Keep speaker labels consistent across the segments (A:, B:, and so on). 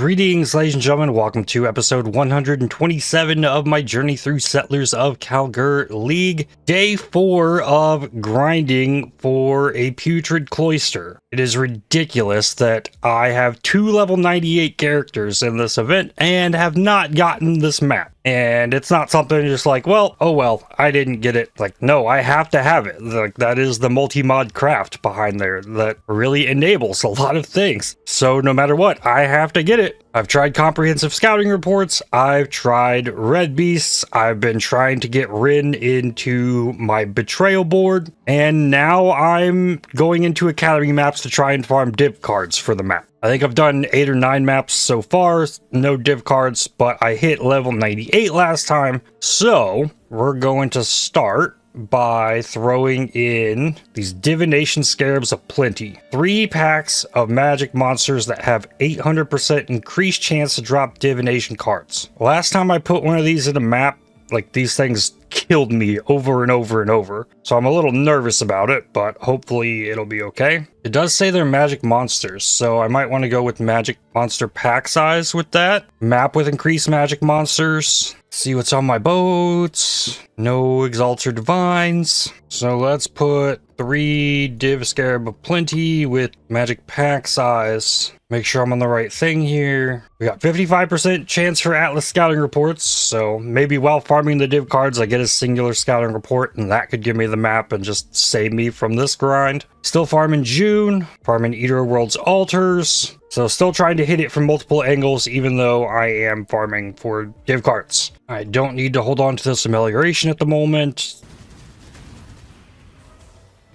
A: Greetings, ladies and gentlemen. Welcome to episode 127 of my journey through Settlers of Kalguur League. Day 4 of grinding for a Putrid Cloister. It is ridiculous that I have 2 level 98 characters in this event and have not gotten this map. And it's not something just like, well, oh well, I didn't get it. Like, no, I have to have it. Like, that is the multi-mod craft behind there that really enables a lot of things. So no matter what, I have to get it. I've tried comprehensive scouting reports. I've tried red beasts. I've been trying to get Rin into my betrayal board. And now I'm going into academy maps to try and farm div cards for the map. I think I've done 8 or 9 maps so far, no div cards, but I hit level 98 last time. So we're going to start by throwing in these Divination Scarabs of Plenty. 3 packs of magic monsters that have 800% increased chance to drop divination cards. Last time I put one of these in a map, like, these things killed me over and over and over. So I'm a little nervous about it, but hopefully it'll be okay. It does say they're magic monsters, so I might want to go with magic monster pack size with that. Map with increased magic monsters. See what's on my boats. No Exalts or Divines. So let's put 3 Div Scarab of Plenty with magic pack size. Make sure I'm on the right thing here. We got 55% chance for Atlas scouting reports, so maybe while farming the div cards I get a singular scouting report and that could give me the map and just save me from this grind. Still farming June, farming Eater World's Altars, so still trying to hit it from multiple angles even though I am farming for div cards. I don't need to hold on to this amelioration at the moment.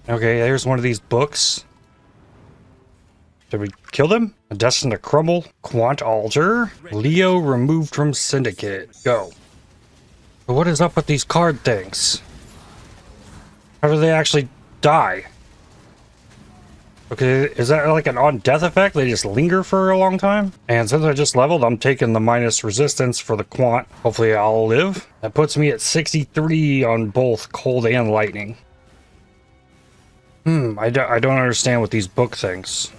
A: Okay, there's one of these books. Did we kill them? Destined to Crumble. Quant Altar. Leo removed from Syndicate. Go. But what is up with these card things? How do they actually die? Okay, is that like an on-death effect? They just linger for a long time? And since I just leveled, I'm taking the minus resistance for the quant. Hopefully I'll live. That puts me at 63 on both cold and lightning. I don't understand with these book things.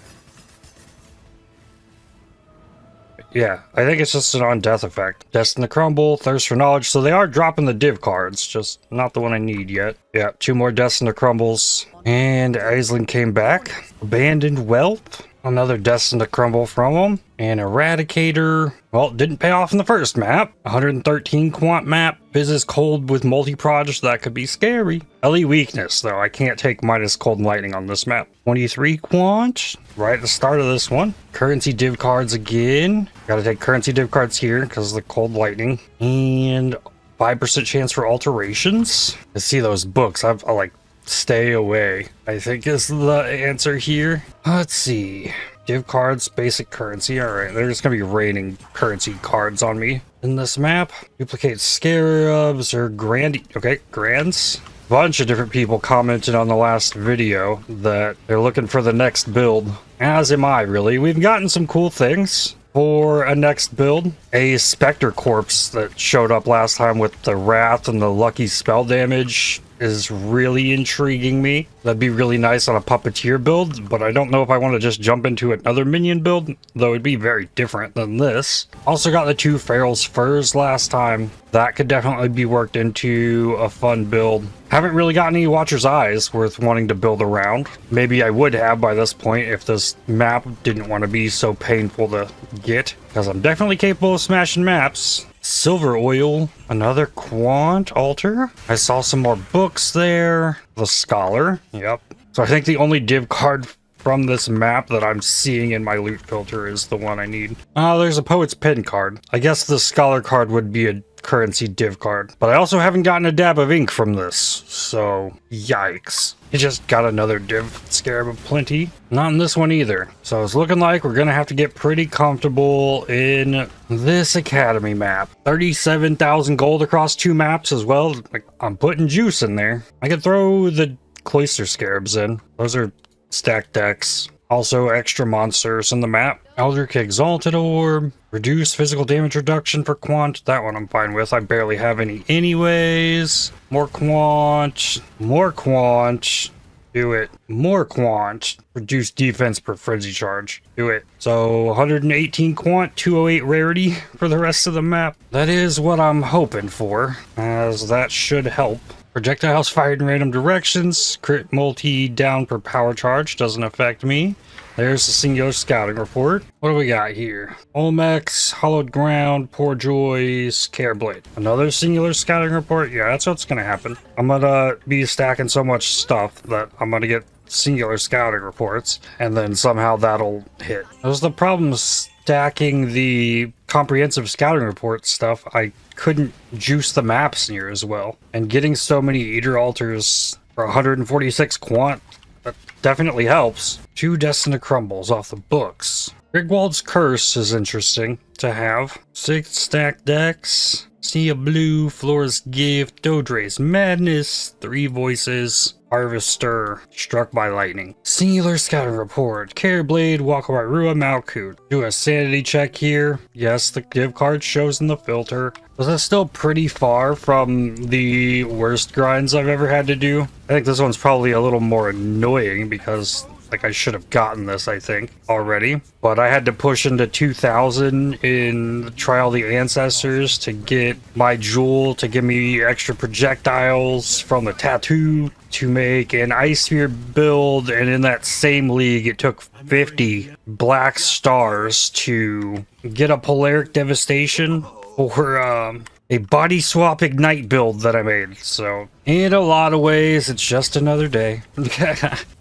A: Yeah, I think it's just an on-death effect. Destined to Crumble, Thirst for Knowledge. So they are dropping the div cards, just not the one I need yet. Yeah, 2 more Destined to Crumbles. And Island came back. Abandoned Wealth. Another Destined to Crumble from them. And Eradicator. Well, didn't pay off in the first map. 113 quant map. Fizz is cold with multi-proj, that could be scary. LE weakness, though. I can't take minus cold and lightning on this map. 23 quant. Right at the start of this one. Currency div cards again. Gotta take currency div cards here because of the cold lightning. And 5% chance for alterations. I see those books. I'll like stay away, I think is the answer here. Let's see. Div cards, basic currency. Alright, they're just gonna be raining currency cards on me in this map. Duplicate scarabs or grand. Okay, grands. Bunch of different people commented on the last video that they're looking for the next build. As am I, really. We've gotten some cool things for a next build. A Spectre Corpse that showed up last time with the Wrath and the lucky spell damage is really intriguing me. That'd be really nice on a Puppeteer build, but I don't know if I want to just jump into another minion build, though it'd be very different than this. Also got the 2 Feral's Furs last time. That could definitely be worked into a fun build. Haven't really got any Watcher's Eyes worth wanting to build around. Maybe I would have by this point if this map didn't want to be so painful to get, because I'm definitely capable of smashing maps. Silver Oil, another Quant Altar. I saw some more books there. The Scholar, yep. So I think the only div card from this map that I'm seeing in my loot filter is the one I need. Oh, there's a Poet's Pen card. I guess the Scholar card would be a currency div card. But I also haven't gotten a dab of ink from this, so yikes. You just got another div Scarab of Plenty. Not in this one either. So it's looking like we're gonna have to get pretty comfortable in this academy map. 37,000 gold across 2 maps as well. Like, I'm putting juice in there. I could throw the Cloister Scarabs in. Those are stacked decks. Also extra monsters in the map. Eldritch Exalted Orb. Reduce physical damage reduction for quant. That one I'm fine with. I barely have any anyways. More quant. More quant. Do it. More quant. Reduce defense per frenzy charge. Do it. So 118 quant, 208 rarity for the rest of the map. That is what I'm hoping for, as that should help. Projectiles fired in random directions. Crit multi down per power charge. Doesn't affect me. There's the singular scouting report. What do we got here? Olmecs, Hollowed Ground, Poor Joys, Careblade. Another singular scouting report? Yeah, that's what's gonna happen. I'm gonna be stacking so much stuff that I'm gonna get singular scouting reports, and then somehow that'll hit. That was the problem stacking the comprehensive scouting report stuff. I couldn't juice the maps near as well. And getting so many Eater Altars for 146 quant, that definitely helps. 2 Destined Crumbles off the books. Rigwald's Curse is interesting to have. 6 stacked decks. Sea of Blue, Flora's Gift, Dodre's Madness, 3 Voices, Harvester, Struck by Lightning. Singular Scouting Report, Careblade, Wakawairua, Malkut. Do a sanity check here. Yes, the div card shows in the filter. This is still pretty far from the worst grinds I've ever had to do. I think this one's probably a little more annoying because like I should have gotten this, I think, already. But I had to push into 2000 in Trial the Ancestors to get my jewel to give me extra projectiles from the tattoo to make an Ice Sphere build. And in that same league, it took 50 black stars to get a Polaric Devastation for a body swap ignite build that I made. So in a lot of ways, it's just another day.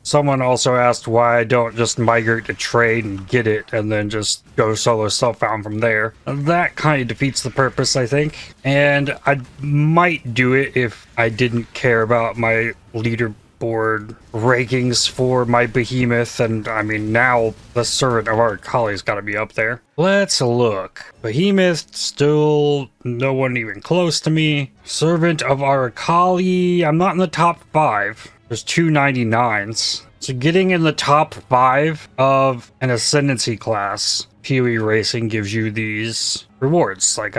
A: Someone also asked why I don't just migrate to trade and get it and then just go solo self-found from there. That kind of defeats the purpose, I think. And I might do it if I didn't care about my leaderboard rankings for my behemoth. And I mean, now the Servant of Arakaali's got to be up there. Let's look. Behemoth, still no one even close to me. Servant of Arakaali, I'm not in the top 5. There's 299s. So getting in the top 5 of an Ascendancy class, PoE Racing gives you these rewards, like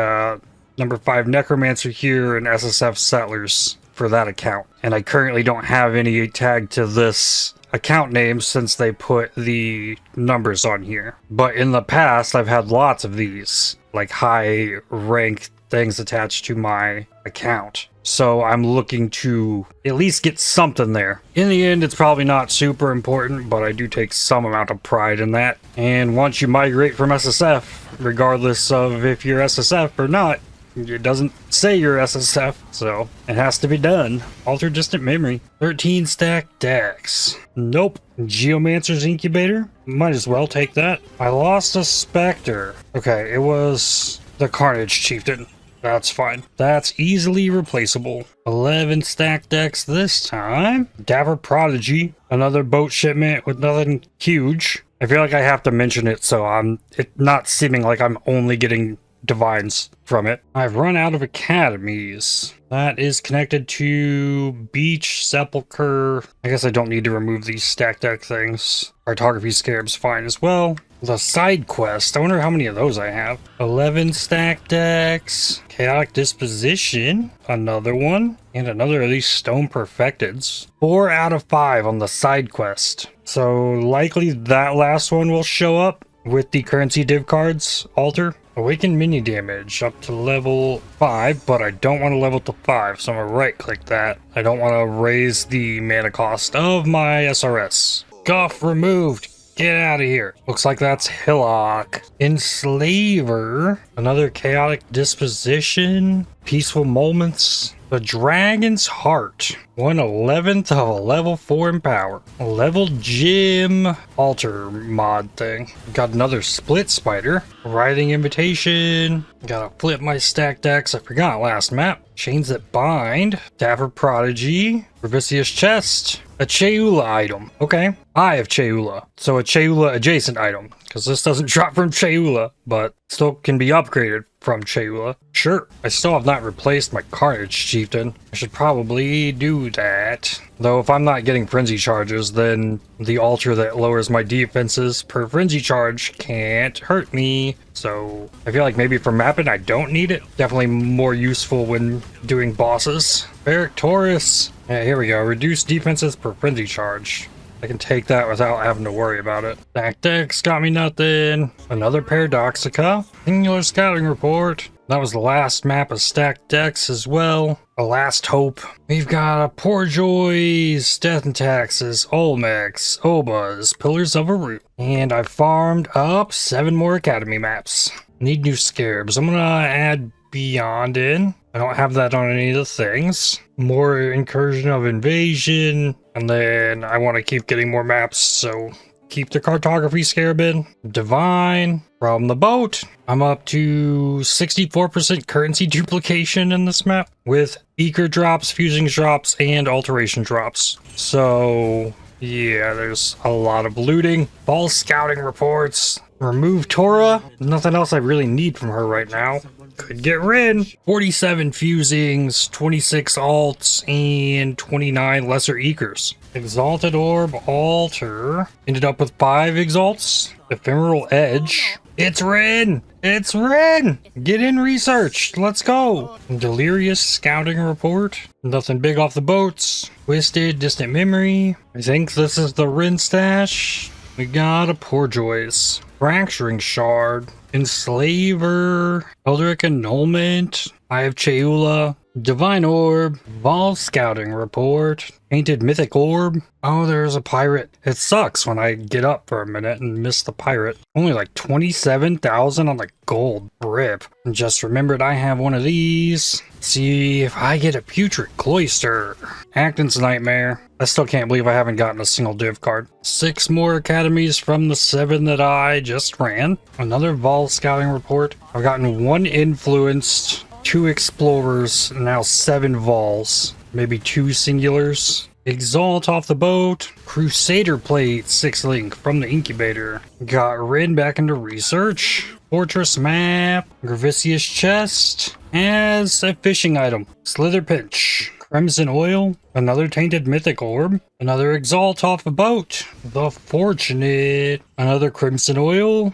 A: number 5 Necromancer here and SSF Settlers for that account. And I currently don't have any tagged to this account name since they put the numbers on here. But in the past, I've had lots of these, like high ranked things attached to my account. So I'm looking to at least get something there. In the end, it's probably not super important, but I do take some amount of pride in that. And once you migrate from SSF, regardless of if you're SSF or not, it doesn't say you're SSF, so it has to be done. Alter Distant Memory. 13 stack decks. Nope. Geomancer's Incubator? Might as well take that. I lost a Spectre. Okay, it was the Carnage Chieftain. That's fine. That's easily replaceable. 11 stack decks this time. Dapper Prodigy. Another boat shipment with nothing huge. I feel like I have to mention it so it's not seeming like I'm only getting divines from it. I've run out of academies. That is connected to Beach, Sepulcher. I guess I don't need to remove these stack deck things. Cartography Scarab's fine as well. The side quest, I wonder how many of those I have. 11 stack decks. Chaotic Disposition, another one. And another of these Stone Perfecteds. 4 out of 5 on the side quest. So likely that last one will show up with the currency div cards alter. Awaken mini damage up to level 5, but I don't want to level to 5, so I'm going to right click that. I don't want to raise the mana cost of my SRS. Guff removed. Get out of here. Looks like that's Hillock. Enslaver. Another Chaotic Disposition. Peaceful Moments. The Dragon's Heart. 1/11th of a level 4 in power. A level gym alter mod thing. Got another Split Spider. Writhing Invitation. Gotta flip my stack decks. I forgot last map. Chains That Bind. Dapper Prodigy. Revicious Chest. A Cheula item. Okay. I have Cheula. So a Cheula adjacent item. because this doesn't drop from Cheula, but still can be upgraded from Cheula. Sure, I still have not replaced my Carnage Chieftain. I should probably do that. Though if I'm not getting Frenzy Charges, then the altar that lowers my defenses per Frenzy Charge can't hurt me. So I feel like maybe for mapping I don't need it. Definitely more useful when doing bosses. Barrack Taurus. Yeah, here we go. Reduce defenses per Frenzy Charge. I can take that without having to worry about it. Stack decks got me nothing. Another Paradoxica. Singular Scouting Report. That was the last map of stacked decks as well. A last hope. We've got a Poor Joys, Death and Taxes, Olmecs, Obas, Pillars of a Root. And I farmed up 7 more Academy maps. Need new Scarabs. I'm gonna add Beyond in. I don't have that on any of the things. More Incursion of Invasion. And then I want to keep getting more maps, so keep the Cartography Scarab in. Divine from the boat. I'm up to 64% currency duplication in this map with Beaker drops, Fusing drops, and Alteration drops. So yeah, there's a lot of looting. False Scouting Reports. Remove Tora. Nothing else I really need from her right now. Could get Rin. 47 Fusings, 26 Alts, and 29 Lesser Ekers. Exalted Orb Altar. Ended up with 5 Exalts. Ephemeral Edge. It's Rin! It's Rin! Get in research. Let's go. Delirious Scouting Report. Nothing big off the boats. Twisted Distant Memory. I think this is the Rin stash. We got a Poor Joys. Fracturing Shard. Enslaver. Eldritch Annulment. Eye of Cheula. Divine Orb. Evolved Scouting Report. Painted Mythic Orb. Oh, there's a pirate. It sucks when I get up for a minute and miss the pirate. Only like 27,000 on the gold. Rip. And just remembered I have one of these. See if I get a Putrid Cloister. Acton's Nightmare. I still can't believe I haven't gotten a single div card. 6 more academies from the 7 that I just ran. Another Vol Scouting Report. I've gotten 1 Influenced, 2 Explorers, and now 7 Vols. Maybe 2 Singulars. Exalt off the boat. Crusader Plate 6 Link from the Incubator. Got Rin back into research. Fortress Map. Gravicious Chest. As a fishing item. Slither Pinch. Crimson Oil. Another Tainted Mythic Orb. Another Exalt off the boat. The Fortunate. Another Crimson Oil.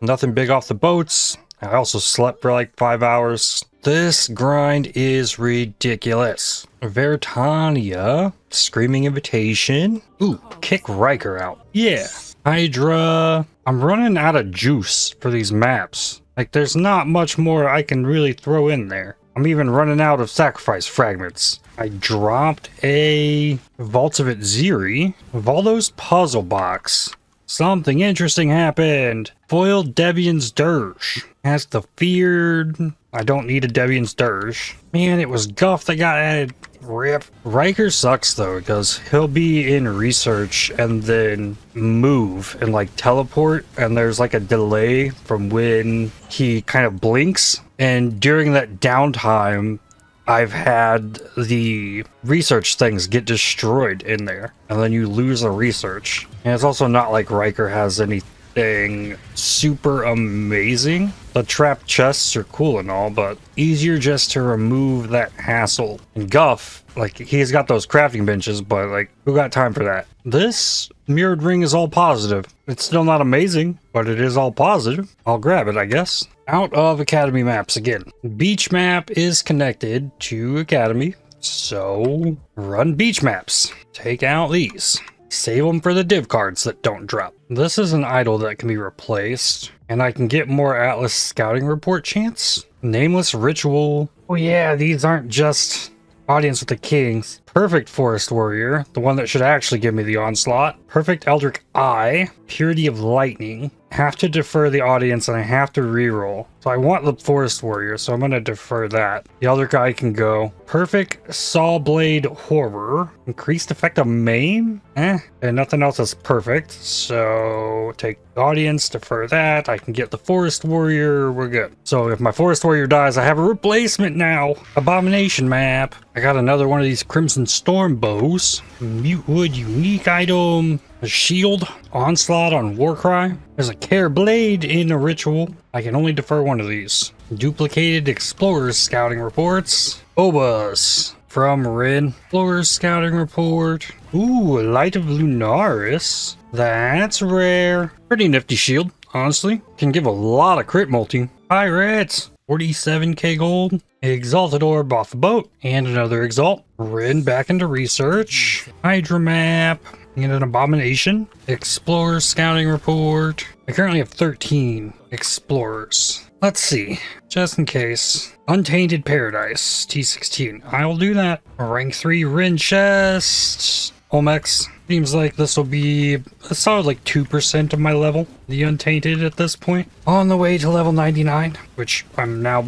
A: Nothing big off the boats. I also slept for like 5 hours. This grind is ridiculous. Veritania. Screaming Invitation. Ooh, kick Riker out. Yeah. Hydra. I'm running out of juice for these maps. Like, there's not much more I can really throw in there. I'm even running out of sacrifice fragments. I dropped a Vaults of Ziri. Valdo's Puzzle Box. Something interesting happened. Foiled Deviant's Dirge. Has the feared... I don't need a Deviant's Dirge. Man, it was Guff that got added. Rip. Riker sucks though, because he'll be in research and then move and like teleport, and there's like a delay from when he kind of blinks. And during that downtime, I've had the research things get destroyed in there, and then you lose the research. And it's also not like Riker has anything super amazing. The trap chests are cool and all, but easier just to remove that hassle. And Guff, like, he's got those crafting benches, but like, who got time for that? This mirrored ring is all positive. It's still not amazing, but it is all positive. I'll grab it, I guess. Out of Academy maps again. Beach map is connected to Academy, so run beach maps. Take out these. Save them for the div cards that don't drop. This is an idol that can be replaced, and I can get more Atlas Scouting Report chance. Nameless Ritual. Oh yeah, these aren't just Audience with the Kings. Perfect Forest Warrior, the one that should actually give me the onslaught. Perfect Eldritch Eye. Purity of Lightning. Have to defer the audience and I have to reroll. So I want the Forest Warrior, so I'm going to defer that. The Eldritch Eye can go. Perfect Saw Blade Horror. Increased effect of main? And nothing else is perfect. So take Audience, defer that. I can get the Forest Warrior. We're good. So if my Forest Warrior dies, I have a replacement now. Abomination map. I got another one of these Crimson Storm bows. Mutewood unique item. A shield. Onslaught on Warcry. There's a Care Blade in a ritual. I can only defer one of these. Duplicated Explorers Scouting Reports. Obas. From Rin. Explorers Scouting Report. Ooh, Light of Lunaris. That's rare. Pretty nifty shield, honestly. Can give a lot of crit multi. Pirates. 47k gold. Exalted Orb off the boat. And another Exalt. Rin back into research. Hydra map. And an Abomination. Explorers Scouting Report. I currently have 13 Explorers. Let's see, just in case. Untainted Paradise, T16. I'll do that. Rank 3 Rin chest. Olmex. Seems like this will be a solid like 2% of my level. The Untainted at this point. On the way to level 99, which I'm now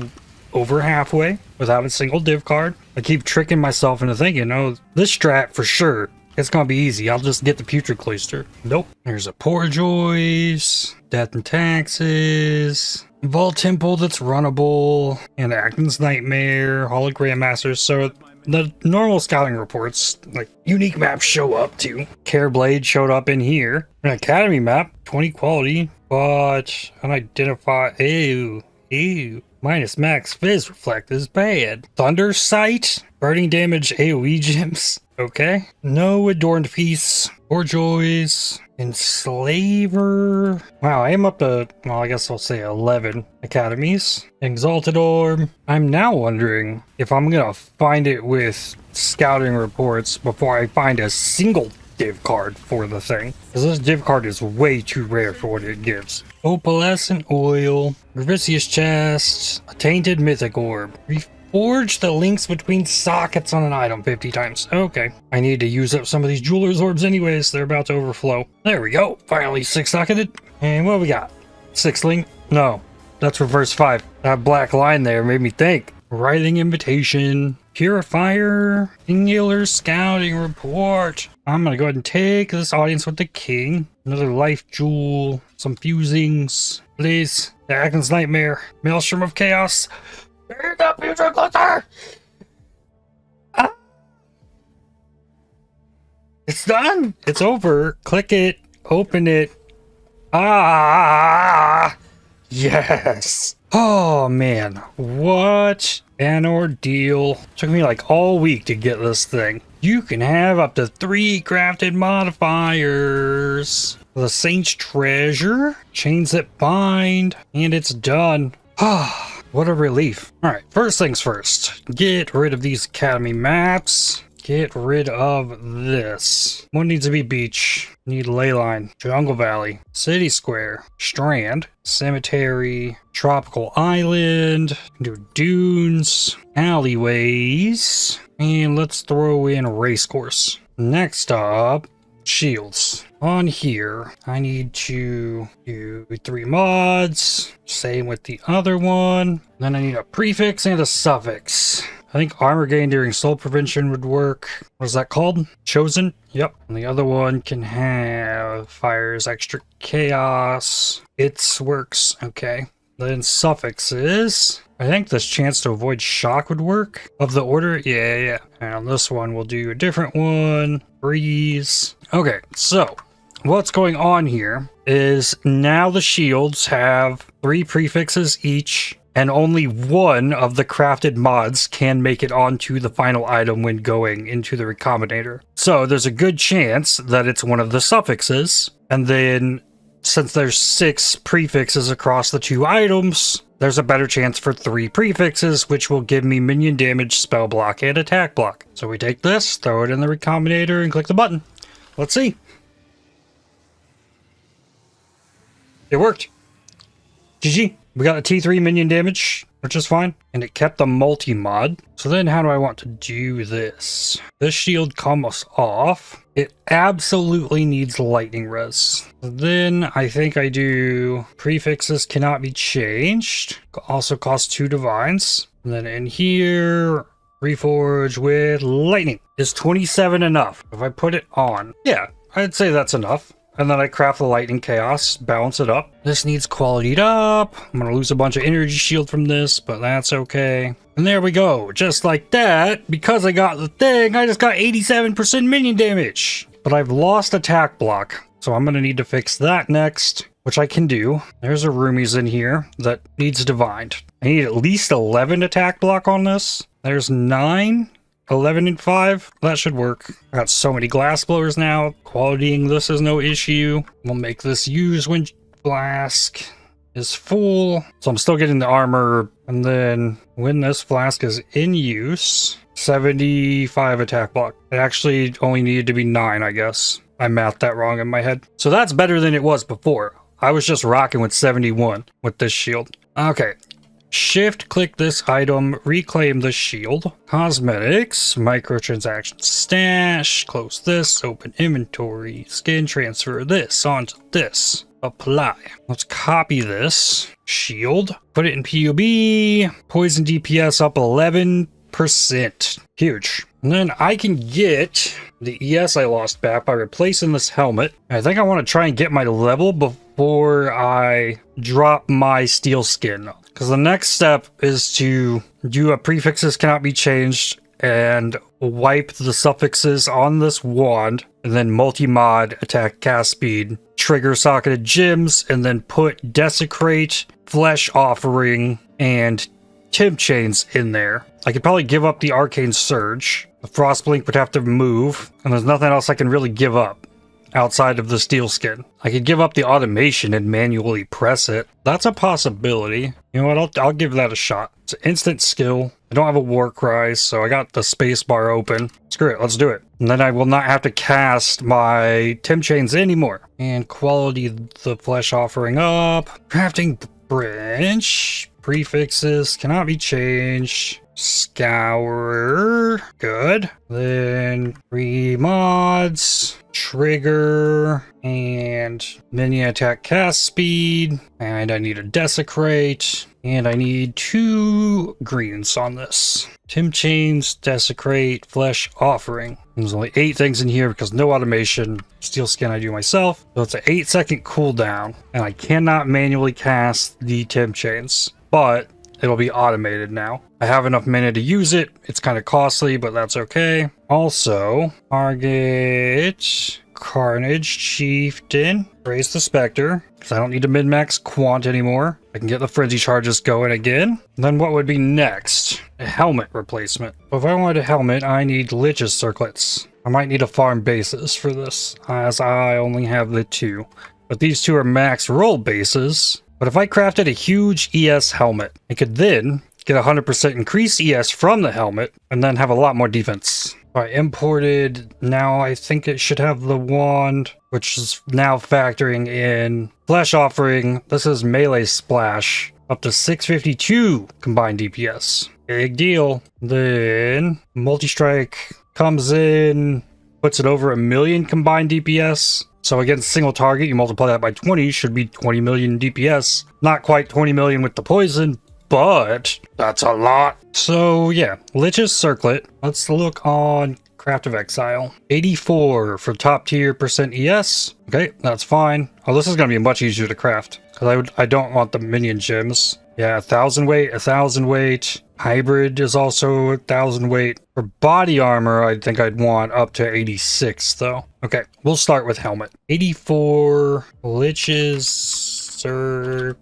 A: over halfway without a single div card. I keep tricking myself into thinking, oh, this strat for sure. It's gonna be easy. I'll just get the Putrid Cloister. Nope. There's a Poor Joys. Death and Taxes. Vault Temple that's runnable, and Acton's Nightmare, Hologram Masters. So the normal scouting reports, like unique maps, show up too. Care Blade showed up in here. An Academy map, 20 quality, but unidentified. Ew. Minus max Fizz Reflect is bad. Thunder Sight, burning damage AoE gems. Okay. No Adorned Piece, Poor Joys. Enslaver. Wow, I am up to, well, I guess I'll say 11 academies. Exalted Orb. I'm now wondering if I'm gonna find it with scouting reports before I find a single div card for the thing. Because this div card is way too rare for what it gives. Opalescent Oil. Revicious Chest. A Tainted Mythic Orb. Forge the links between sockets on an item 50 times. Okay. I need to use up some of these jeweler's orbs anyways. They're about to overflow. There we go. Finally 6-socketed. And what we got? 6 link? No. That's reverse 5. That black line there made me think. Writhing Invitation. Purifier. Singular Scouting Report. I'm gonna go ahead and take this Audience with the King. Another Life Jewel. Some Fusings. Please. The Acton's Nightmare. Maelstrom of Chaos. The Putrid Cloister! It's done! It's over. Click it. Open it. Yes! Oh man, what an ordeal. Took me like all week to get this thing. You can have up to 3 crafted modifiers. The Saint's Treasure, Chains That Bind, and it's done. What a relief. Alright, first things first. Get rid of these academy maps. Get rid of this. One needs to be beach. Need Leyline. Jungle Valley. City Square. Strand. Cemetery. Tropical Island. Do dunes. Alleyways. And let's throw in Racecourse. Next up, shields. On here, I need to do 3 mods. Same with the other one. Then I need a prefix and a suffix. I think armor gain during soul prevention would work. What is that called? Chosen? Yep. And the other one can have fires extra chaos. It's works. Okay. Then suffixes. I think this chance to avoid shock would work. Of the order? Yeah. And on this one, we'll do a different one. Breeze. Okay, so what's going on here is now the shields have 3 prefixes each, and only one of the crafted mods can make it onto the final item when going into the Recombinator. So there's a good chance that it's one of the suffixes, and then since there's 6 prefixes across the 2 items, there's a better chance for 3 prefixes, which will give me minion damage, spell block, and attack block. So we take this, throw it in the Recombinator, and click the button. Let's see. It worked. GG. We got a T3 minion damage, which is fine. And it kept the multi-mod. So then how do I want to do this? This shield comes off. It absolutely needs lightning res. Then I think I do prefixes cannot be changed. Also costs 2 divines. And then in here, reforge with lightning. Is 27 enough? If I put it on, yeah, I'd say that's enough. And then I craft the Lightning Chaos, balance it up. This needs qualityed up. I'm gonna lose a bunch of energy shield from this, but that's okay. And there we go, just like that. Because I got the thing, I just got 87% minion damage. But I've lost attack block, so I'm gonna need to fix that next, which I can do. There's a Roomies in here that needs divined. I need at least 11 attack block on this. There's 9. 11 and 5, that should work. I got so many glass blowers now. Qualitying this is no issue. We'll make this use when flask is full. So I'm still getting the armor. And then when this flask is in use, 75 attack block. It actually only needed to be 9, I guess. I mathed that wrong in my head. So that's better than it was before. I was just rocking with 71 with this shield. Okay. Shift click this item, reclaim the shield. Cosmetics, microtransaction stash, close this, open inventory, skin transfer this onto this, apply. Let's copy this shield, put it in PUB, poison DPS up 11%. Huge. And then I can get the ES I lost back by replacing this helmet. I think I want to try and get my level before I drop my steel skin. Because the next step is to do a prefixes cannot be changed and wipe the suffixes on this wand, and then multi-mod attack cast speed, trigger socketed gems, and then put desecrate, flesh offering, and Tim chains in there. I could probably give up the arcane surge. The frostblink would have to move, and there's nothing else I can really give up outside of the steel skin. I could give up the automation and manually press it. That's a possibility. You know what, I'll give that a shot. It's an instant skill. I don't have a war cry, so I got the space bar open. Screw it, let's do it. And then I will not have to cast my Tim chains anymore. And quality the flesh offering up. Crafting branch. Prefixes cannot be changed. Scourer, good. Then remods, trigger, and minion attack cast speed. And I need a desecrate, and I need 2 greens on this. Tim chains, desecrate, flesh offering. There's only 8 things in here because no automation. Steel skin I do myself. So it's an 8-second cooldown, and I cannot manually cast the Tim chains, but it'll be automated now. I have enough mana to use it. It's kind of costly, but that's okay. Also, target Carnage Chieftain. Raise the Spectre, because I don't need to min-max Quant anymore. I can get the Frenzy charges going again. And then what would be next? A helmet replacement. If I wanted a helmet, I need Lich's circlets. I might need to farm bases for this, as I only have the 2. But these 2 are max roll bases. But if I crafted a huge ES helmet, I could then get 100% increased ES from the helmet, and then have a lot more defense. I imported, now I think it should have the wand, which is now factoring in flesh offering. This is melee splash, up to 652 combined DPS. Big deal. Then multi-strike comes in, puts it over 1 million combined DPS. So against single target, you multiply that by 20, should be 20 million DPS. Not quite 20 million with the poison, but that's a lot. So yeah, Lich's Circlet. Let's look on Craft of Exile. 84 for top tier % ES. Okay, that's fine. Oh, this is going to be much easier to craft, because I don't want the minion gems. Yeah, 1,000 weight, 1,000 weight. Hybrid is also 1,000 weight. For body armor, I think I'd want up to 86 though. Okay, we'll start with helmet. 84 Lich's Circlet.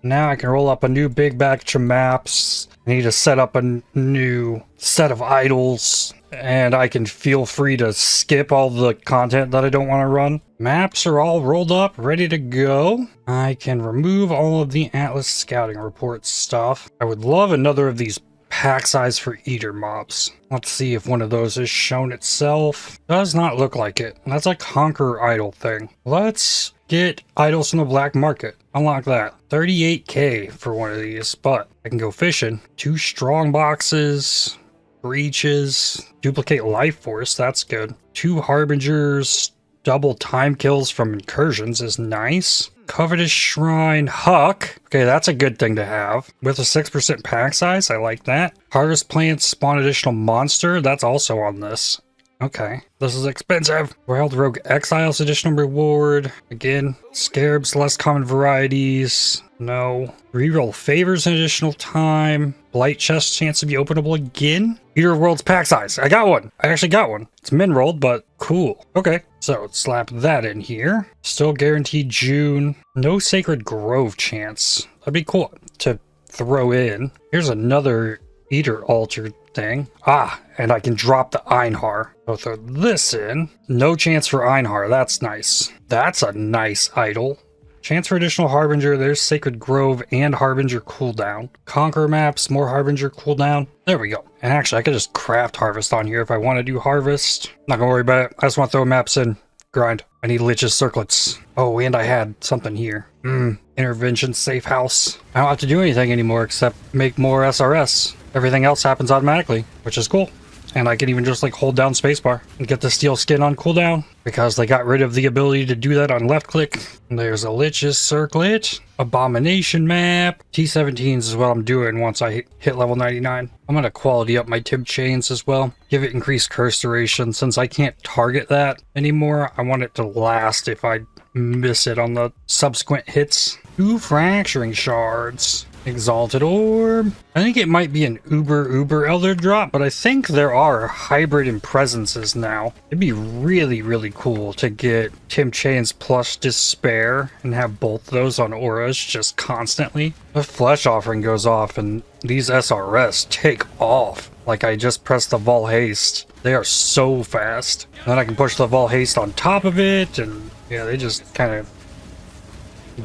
A: Now I can roll up a new big batch of maps. I need to set up a new set of idols, and I can feel free to skip all the content that I don't want to run. Maps are all rolled up, ready to go. I can remove all of the Atlas scouting report stuff. I would love another of these pack size for eater mobs. Let's see if one of those has shown itself. Does not look like it. That's a conquer idol thing. Let's get idols from the black market. Unlock that. 38k for one of these, but I can go fishing. 2 strong boxes, breaches, duplicate life force, that's good. 2 harbingers, double time kills from incursions is nice. Covetous Shrine Huck. Okay, that's a good thing to have. With a 6% pack size, I like that. Harvest plants spawn additional monster. That's also on this. Okay, this is expensive. Wild Rogue Exiles additional reward. Again, Scarabs, less common varieties. No. Reroll favors an additional time. Blight chest chance to be openable again. Eater of Worlds pack size. I got one. I actually got one. It's min rolled, but cool. Okay, so slap that in here. Still guaranteed June. No Sacred Grove chance. That'd be cool to throw in. Here's another Eater altar thing. Ah, and I can drop the Einhar. I'll throw this in. No chance for Einhar. That's nice. That's a nice idol. Chance for additional Harbinger. There's Sacred Grove and Harbinger cooldown. Conquer maps, more Harbinger cooldown. There we go. And actually, I could just craft Harvest on here if I want to do Harvest. Not gonna worry about it. I just want to throw maps in. Grind. I need Lich's Circlets. Oh, and I had something here. Intervention safe house. I don't have to do anything anymore except make more SRS. Everything else happens automatically, which is cool. And I can even just like hold down spacebar and get the steel skin on cooldown because they got rid of the ability to do that on left click. And there's a Lich's Circlet, Abomination map. T17s is what I'm doing once I hit level 99. I'm going to quality up my Tib chains as well. Give it increased curse duration. Since I can't target that anymore, I want it to last if I miss it on the subsequent hits. 2 fracturing shards. Exalted Orb. I think it might be an uber elder drop, but I think there are hybrid and presences now. It'd be really cool to get Tim Chains plus Despair and have both those on auras just constantly. The Flesh Offering goes off and these SRS take off. Like I just pressed the Vol Haste. They are so fast. And then I can push the Vol Haste on top of it and yeah, they just kind of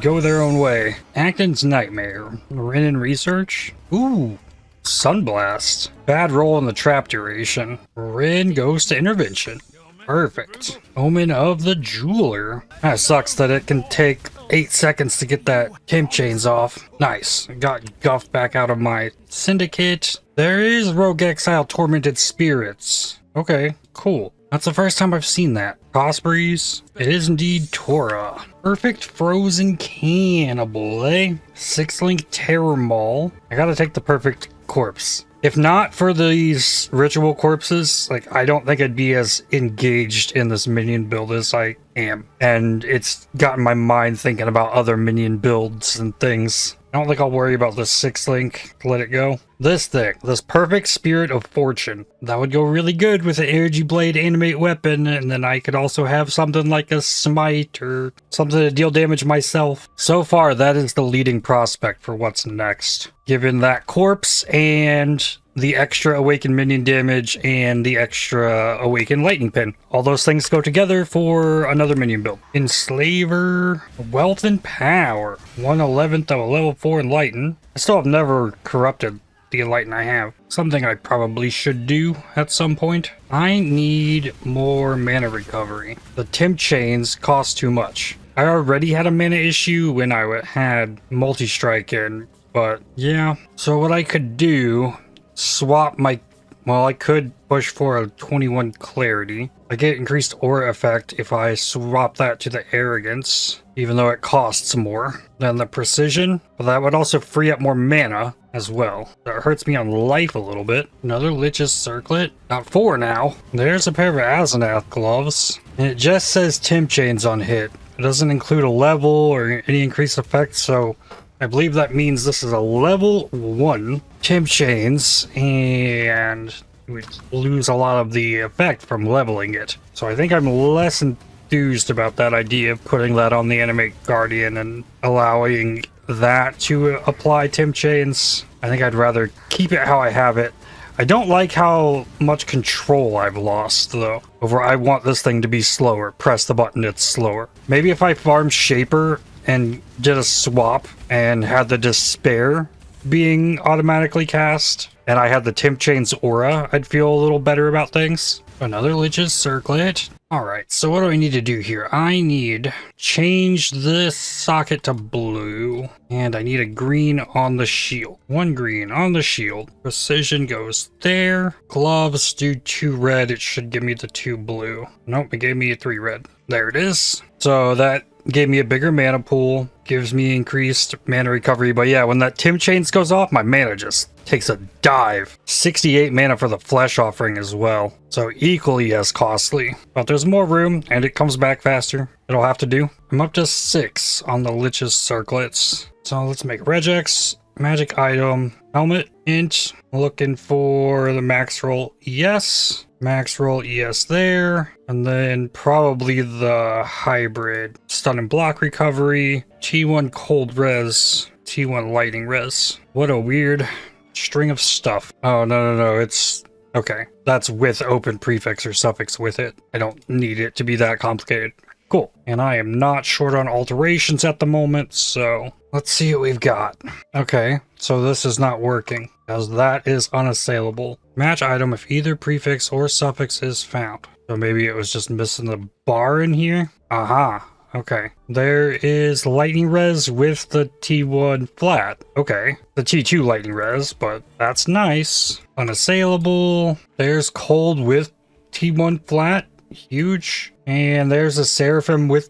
A: go their own way. Acton's Nightmare. Rin and Research. Ooh. Sunblast. Bad roll in the trap duration. Rin goes to Intervention. Perfect. Omen of the Jeweler. That sucks that it can take 8 seconds to get that Tim Chains off. Nice. Got guffed back out of my Syndicate. There is Rogue Exile Tormented Spirits. Okay, cool. That's the first time I've seen that. Crossbreeze. It is indeed Torah. Perfect Frozen Cannibal, eh? 6-link Terror Maul. I gotta take the Perfect Corpse. If not for these ritual corpses, like, I don't think I'd be as engaged in this minion build as I am. And it's gotten my mind thinking about other minion builds and things. I don't think I'll worry about this 6-link. Let it go. This thing, this Perfect Spirit of Fortune. That would go really good with an Energy Blade animate weapon, and then I could also have something like a Smite or something to deal damage myself. So far, that is the leading prospect for what's next. Given that corpse and the extra awakened minion damage and the extra awakened lightning pin. All those things go together for another minion build. Enslaver, Wealth and Power. 1/11th of a level 4 Enlighten. I still have never corrupted the Enlighten I have. Something I probably should do at some point. I need more mana recovery. The Tim Chains cost too much. I already had a mana issue when I had multi-strike in, but yeah. So what I could do, swap my, well, I could push for a 21 clarity. I get increased aura effect if I swap that to the arrogance, even though it costs more than the precision, but that would also free up more mana as well. That hurts me on life a little bit. Another Lich's Circlet. Got 4 now. There's a pair of Asenath gloves, and it just says Tim Chains on hit. It doesn't include a level or any increased effect, so I believe that means this is a level 1 Tim Chains, and we lose a lot of the effect from leveling it. So I think I'm less enthused about that idea of putting that on the Animate Guardian and allowing that to apply Tim Chains. I think I'd rather keep it how I have it. I don't like how much control I've lost, though, over I want this thing to be slower. Press the button, it's slower. Maybe if I farm Shaper and did a swap and had the Despair being automatically cast, and I had the Tim Chains aura, I'd feel a little better about things. Another Lich's Circlet. Alright, so what do I need to do here? I need change this socket to blue, and I need a green on the shield. 1 green on the shield. Precision goes there. Gloves do 2 red. It should give me the 2 blue. Nope, it gave me a 3 red. There it is. So that gave me a bigger mana pool, gives me increased mana recovery, but yeah, when that Tim Chains goes off, my mana just takes a dive. 68 mana for the flesh offering as well. So equally as costly. But there's more room and it comes back faster. It'll have to do. I'm up to 6 on the Lich's circlets. So let's make regex, magic item, helmet, int. Looking for the max roll ES. Max roll ES there. And then probably the hybrid. Stun and block recovery. T1 cold res. T1 lightning res. What a weird string of stuff. Oh, no. It's... okay. That's with open prefix or suffix with it. I don't need it to be that complicated. Cool. And I am not short on alterations at the moment, so let's see what we've got. Okay, so this is not working, because that is unassailable. Match item if either prefix or suffix is found. So maybe it was just missing the bar in here? Aha. Okay. There is lightning res with the T1 flat. Okay. The T2 lightning res, but that's nice. Unassailable. There's cold with T1 flat. Huge. And there's a Seraphim with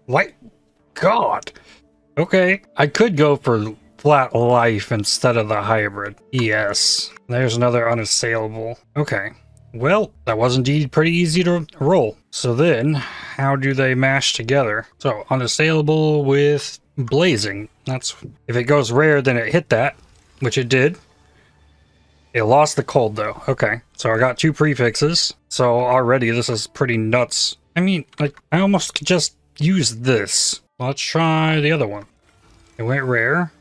A: light. God. Okay. I could go for flat life instead of the hybrid. Yes. There's another unassailable. Okay. Well, that was indeed pretty easy to roll. So then, how do they mash together? So, unassailable with blazing. That's, if it goes rare, then it hit that, which it did. It lost the cold though. Okay, so I got 2 prefixes. So already this is pretty nuts. I mean, like, I almost could just use this. Let's try the other one. It went rare.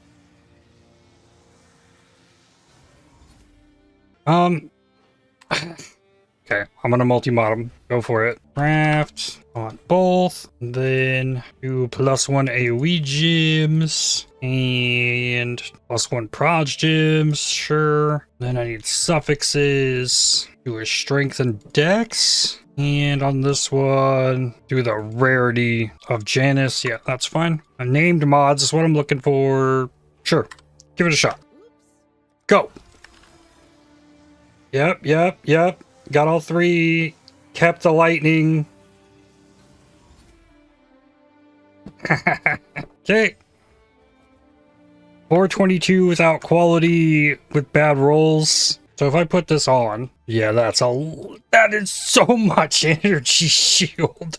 A: Okay, I'm gonna multi-mod them. Go for it. Craft on both. Then do +1 AoE gems. And +1 proj gems. Sure. Then I need suffixes. Do a strength and dex. And on this one, do the rarity of Janus. Yeah, that's fine. Named mods is what I'm looking for. Sure. Give it a shot. Go. Yep. Got all 3. Kept the lightning. Okay. 422 without quality with bad rolls. So if I put this on, yeah, that is so much energy shield.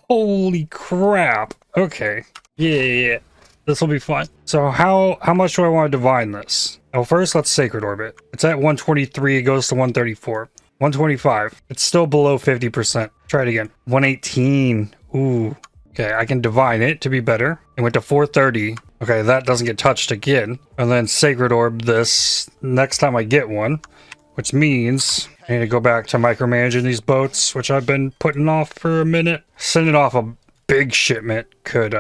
A: Holy crap. Okay. Yeah. This will be fun. So how much do I want to divine this? Well, first let's Sacred Orbit. It's at 123, it goes to 134. 125. It's still below 50%. Try it again. 118. Ooh. Okay, I can divine it to be better. It went to 430. Okay, that doesn't get touched again. And then Sacred Orb this next time I get one. Which means I need to go back to micromanaging these boats, which I've been putting off for a minute. Sending off a big shipment could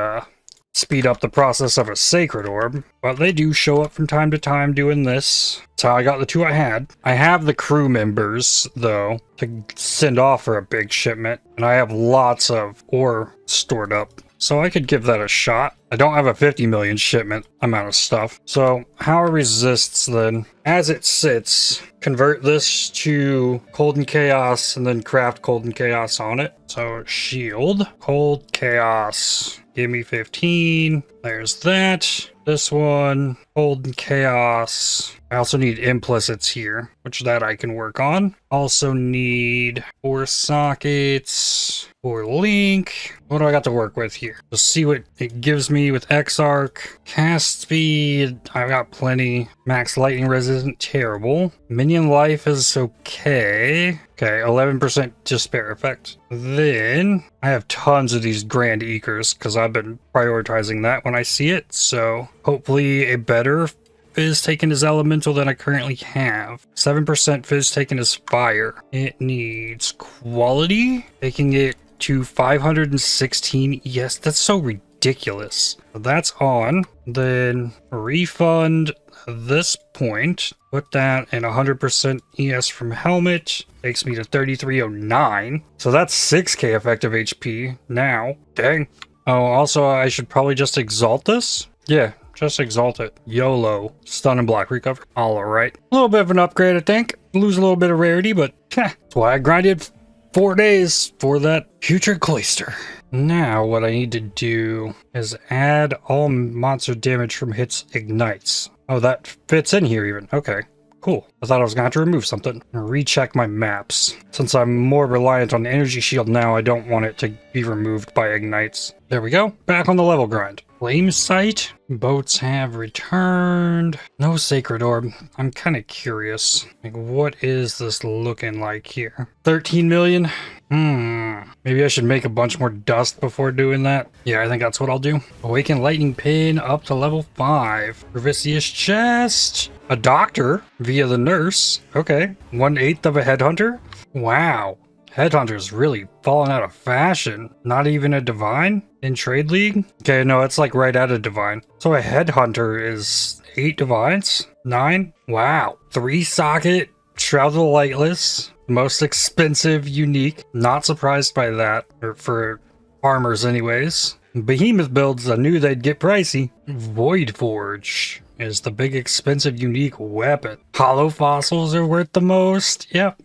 A: speed up the process of a Sacred Orb, but they do show up from time to time doing this. That's how I got the 2 I had. I have the crew members, though, to send off for a big shipment, and I have lots of ore stored up, so I could give that a shot. I don't have a 50 million shipment amount of stuff. So how it resists then? As it sits, convert this to Cold and Chaos, and then craft Cold and Chaos on it. So shield, Cold Chaos. Give me 15. There's that. This one, Cold and Chaos. I also need implicits here, which that I can work on. Also need 4 sockets, 4 link. What do I got to work with here? Let's see what it gives me with Exarch. Cast speed, I've got plenty. Max lightning res isn't terrible. Minion life is okay. Okay, 11% despair effect. Then I have tons of these Grand Eekers because I've been prioritizing that when I see it. So hopefully a better Fizz taken as elemental than I currently have. 7% Fizz taken as fire. It needs quality, taking it to 516. Yes, that's so ridiculous. That's on. Then refund this point. Put that in 100% ES from helmet. Takes me to 3309. So that's 6k effective HP now. Dang. Oh, also I should probably just exalt this. Yeah. Just exalt it. YOLO. Stun and block recover. Alright. A little bit of an upgrade, I think. Lose a little bit of rarity, but that's why I grinded 4 days for that Putrid Cloister. Now, what I need to do is add all monster damage from hits ignites. Oh, that fits in here even. Okay. cool. I thought I was gonna have to remove something. Recheck my maps. Since I'm more reliant on the energy shield now, I don't want it to be removed by ignites. There we go. Back on the level grind. Flame site. Boats have returned. No sacred orb. I'm kind of curious. Like, what is this looking like here? 13 million? Maybe I should make a bunch more dust before doing that. Yeah, I think that's what I'll do. Awaken lightning pin up to level 5. Revicious chest. A doctor via the nurse. Okay. 1/8 of a headhunter. Wow. Headhunter's really fallen out of fashion. Not even a divine in Trade League? Okay, no, it's like right out of divine. So a headhunter is 8 divines? 9? Wow. 3 socket, Shroud of the Lightless. Most expensive, unique. Not surprised by that. Or for farmers anyways. Behemoth builds, I knew they'd get pricey. Void Forge is the big expensive unique weapon. Hollow fossils are worth the most. Yep.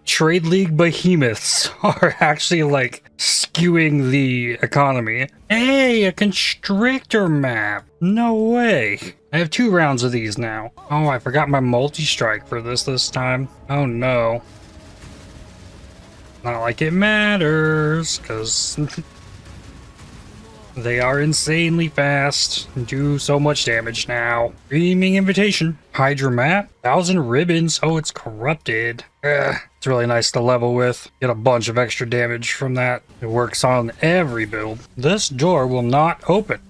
A: Trade League behemoths are actually like skewing the economy. Hey, a constrictor map. No way. I have 2 rounds of these now. Oh, I forgot my multi-strike for this time. Oh no. Not like it matters, because they are insanely fast and do so much damage now. Dreaming Invitation. Hydra map. 1,000 ribbons. Oh, it's corrupted. It's really nice to level with. Get a bunch of extra damage from that. It works on every build. This door will not open.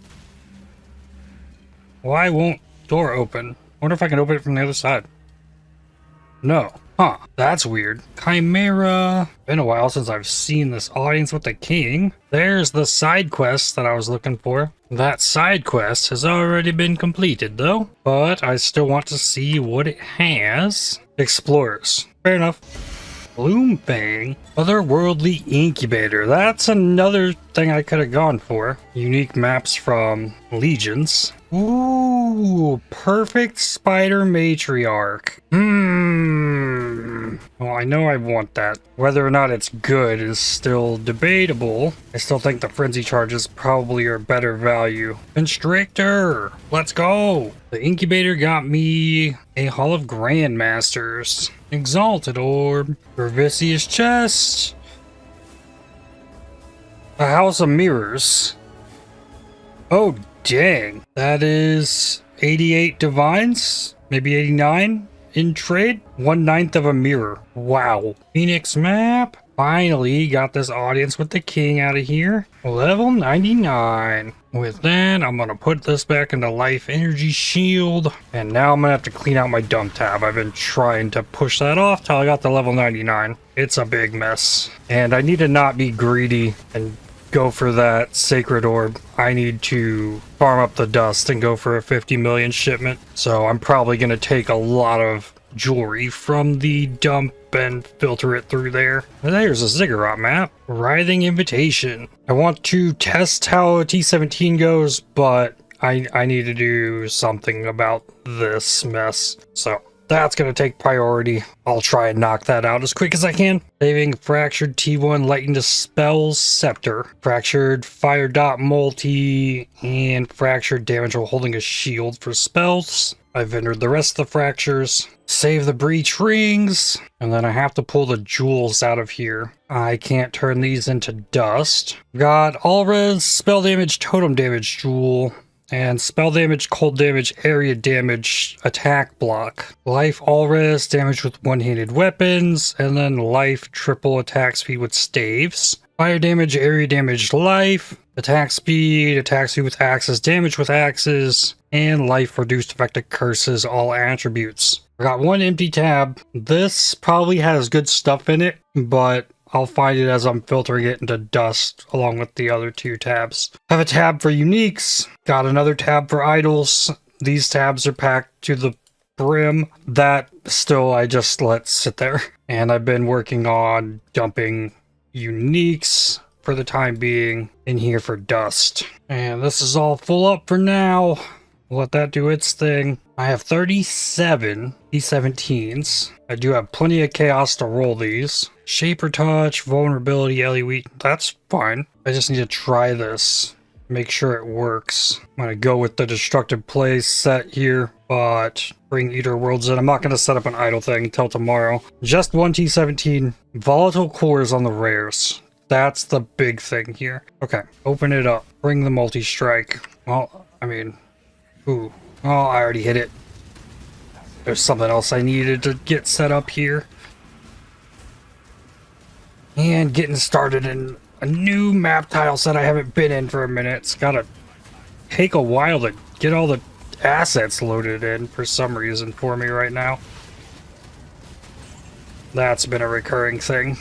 A: Why won't door open? I wonder if I can open it from the other side. No. Huh, that's weird. Chimera. Been a while since I've seen this audience with the king. There's the side quest that I was looking for. That side quest has already been completed though, but I still want to see what it has. Explorers. Fair enough. Bloomfang. Otherworldly Incubator. That's another thing I could have gone for. Unique maps from Legions. Ooh, perfect spider matriarch. Well, I know I want that. Whether or not it's good is still debatable. I still think the frenzy charges probably are better value. Constrictor, let's go. The incubator got me a Hall of Grandmasters. Exalted Orb. Revicious Chest. A House of Mirrors. Oh, dang. That is 88 divines, maybe 89 in trade. 1/9 of a mirror. Wow. Phoenix map. Finally got this audience with the king out of here. Level 99. With that, I'm gonna put this back into life energy shield. And now I'm gonna have to clean out my dump tab. I've been trying to push that off till I got to level 99. It's a big mess. And I need to not be greedy and go for that sacred orb. I need to farm up the dust and go for a 50 million shipment. So I'm probably going to take a lot of jewelry from the dump and filter it through there. And there's a ziggurat map. Writhing Invitation. I want to test how a T17 goes, but I need to do something about this mess. So that's going to take priority. I'll try and knock that out as quick as I can. Saving Fractured T1 Lighten Dispels Scepter. Fractured Fire Dot Multi. And Fractured Damage while holding a shield for spells. I've entered the rest of the fractures. Save the Breach Rings. And then I have to pull the jewels out of here. I can't turn these into dust. Got All Res Spell Damage Totem Damage Jewel. And spell damage, cold damage, area damage, attack block. Life all res, damage with one-handed weapons, and then life triple attack speed with staves. Fire damage, area damage, life, attack speed with axes, damage with axes, and life reduced effective curses, all attributes. I got 1 empty tab. This probably has good stuff in it, but I'll find it as I'm filtering it into dust along with the other 2 tabs. Have a tab for uniques. Got another tab for idols. These tabs are packed to the brim. That still I just let sit there. And I've been working on dumping uniques for the time being in here for dust. And this is all full up for now. Let that do its thing. I have 37 T17s. I do have plenty of chaos to roll these. Shaper Touch, Vulnerability, Ellie Wheat. That's fine. I just need to try this. Make sure it works. I'm gonna go with the Destructive Plays set here. but bring Eater Worlds in. I'm not going to set up an idle thing until tomorrow. Just one T17. Volatile cores on the rares. That's the big thing here. Okay, open it up. Bring the multi-strike. Well, I mean, ooh. Oh, I already hit it. There's something else I needed to get set up here. And getting started in a new map tile set I haven't been in for a minute. It's gotta take a while to get all the assets loaded in for some reason for me right now. That's been a recurring thing.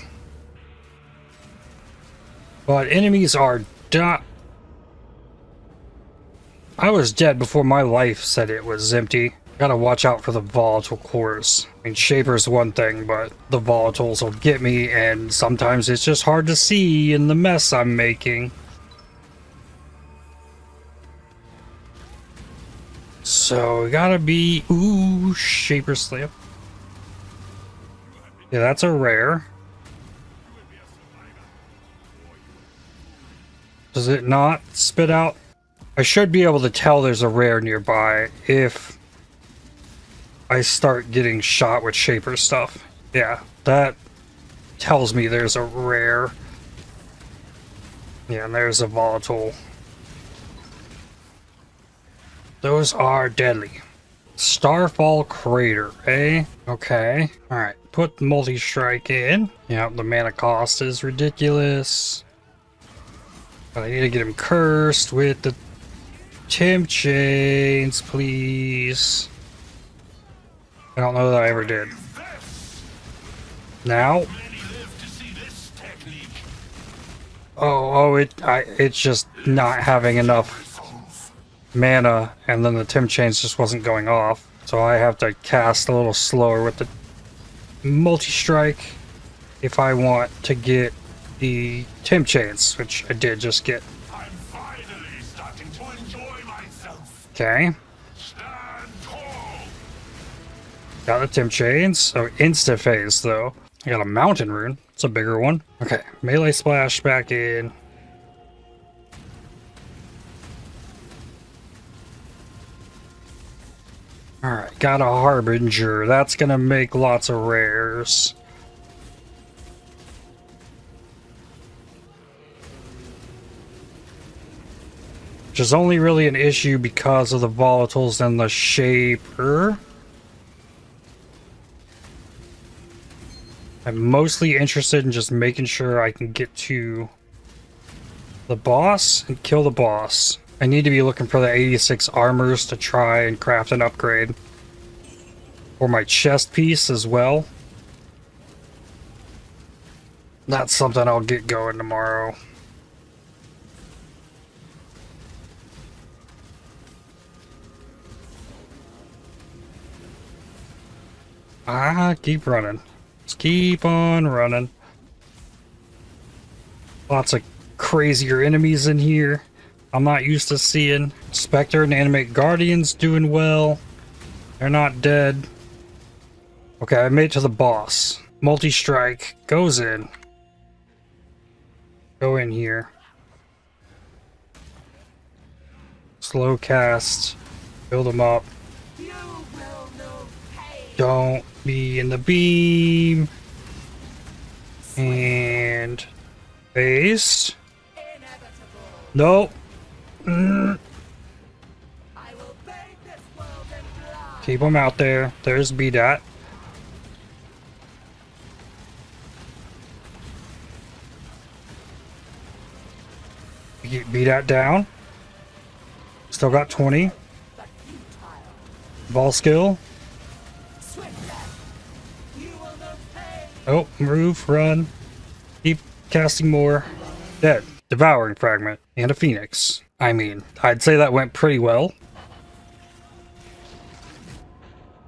A: But enemies are done. I was dead before my life said it was empty. Gotta watch out for the volatile cores. I mean, Shaper's one thing, but the volatiles will get me, and sometimes it's just hard to see in the mess I'm making. So, we gotta be... Ooh, Shaper Slip. Yeah, that's a rare. Does it not spit out? I should be able to tell there's a rare nearby if I start getting shot with Shaper stuff. Yeah, that tells me there's a rare. Yeah, and there's a volatile. Those are deadly. Starfall Crater, eh? Okay. Alright, put the multi-strike in. Yeah, the mana cost is ridiculous. But I need to get him cursed with the Temp Chains, please. I don't know that I ever did. Now? It's just not having enough mana, and then the Temp Chains just wasn't going off. So I have to cast a little slower with the multi-strike if I want to get the Temp Chains, which I did just get.
B: I'm finally starting to enjoy myself.
A: Okay.
B: Stand tall.
A: Got the Temp Chains. So insta phase though. I got a Mountain Rune. It's a bigger one. Okay, melee splash back in. Alright, got a Harbinger. That's gonna make lots of rares. Which is only really an issue because of the volatiles and the Shaper. I'm mostly interested in just making sure I can get to the boss and kill the boss. I need to be looking for the 86 armors to try and craft an upgrade for my chest piece as well. That's something I'll get going tomorrow. Keep running. Just keep on running. Lots of crazier enemies in here I'm not used to seeing. Spectre and Animate Guardians doing well. They're not dead. Okay, I made it to the boss. Multi-strike goes in. Go in here. Slow cast. Build them up. Don't be in the beam. And base. Nope. Keep them out there. There's BDAT. Get BDAT down. Still got 20. Ball skill. Oh, move, run. Keep casting more. Dead. Devouring Fragment. And a Phoenix. I mean, I'd say that went pretty well.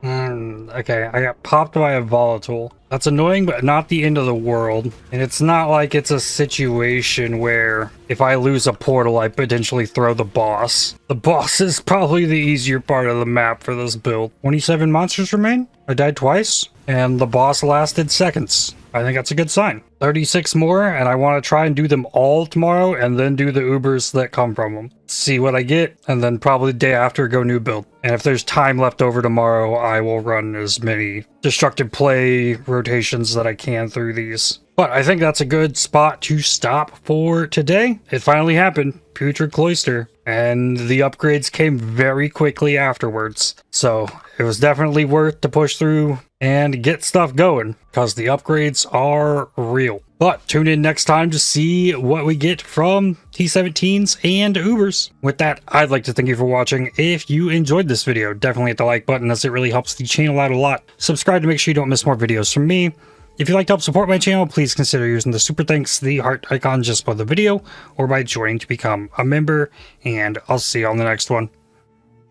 A: Okay, I got popped by a volatile. That's annoying, but not the end of the world. And it's not like it's a situation where if I lose a portal, I potentially throw the boss. The boss is probably the easier part of the map for this build. 27 monsters remain. I died twice, and the boss lasted seconds. I think that's a good sign. 36 more, and I want to try and do them all tomorrow, and then do the Ubers that come from them. See what I get, and then probably the day after go new build. And if there's time left over tomorrow, I will run as many destructive play rotations that I can through these. But I think that's a good spot to stop for today. It finally happened. Putrid Cloister. And the upgrades came very quickly afterwards. So it was definitely worth to push through and get stuff going, because the upgrades are real. But tune in next time to see what we get from T17s and Ubers. With that, I'd like to thank you for watching. If you enjoyed this video, definitely hit the like button, as it really helps the channel out a lot. Subscribe to make sure you don't miss more videos from me. If you'd like to help support my channel, please consider using the super thanks, the heart icon just below the video, or by joining to become a member, and I'll see you on the next one.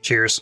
A: Cheers.